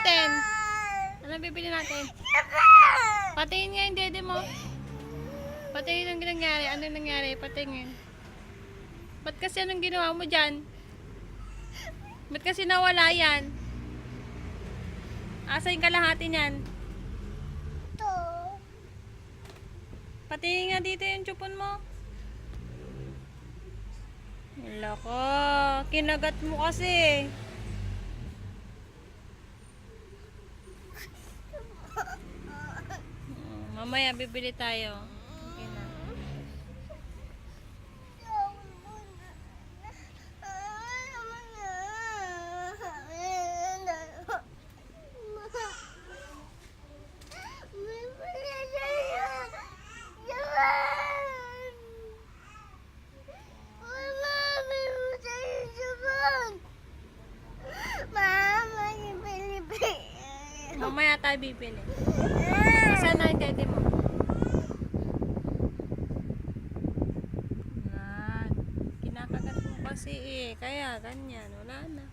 natin? Ano bibili natin? Patingin nga yung dede mo. Patingin ang nangyari. Ano nangyari? Patingin. Ba't kasi anong ginawa mo dyan? Ba't kasi nawala yan? Asa yung kalahati niyan? Ito. Patingin nga dito yung chupon mo. Wala ka. Kinagat mo kasi. Mamaya bibili tayo. Okay na. Mamaya tayo bibili. Saan na yung dede mo? Yan. Kinakagat mo kasi eh. Kaya ganyan. Wala na.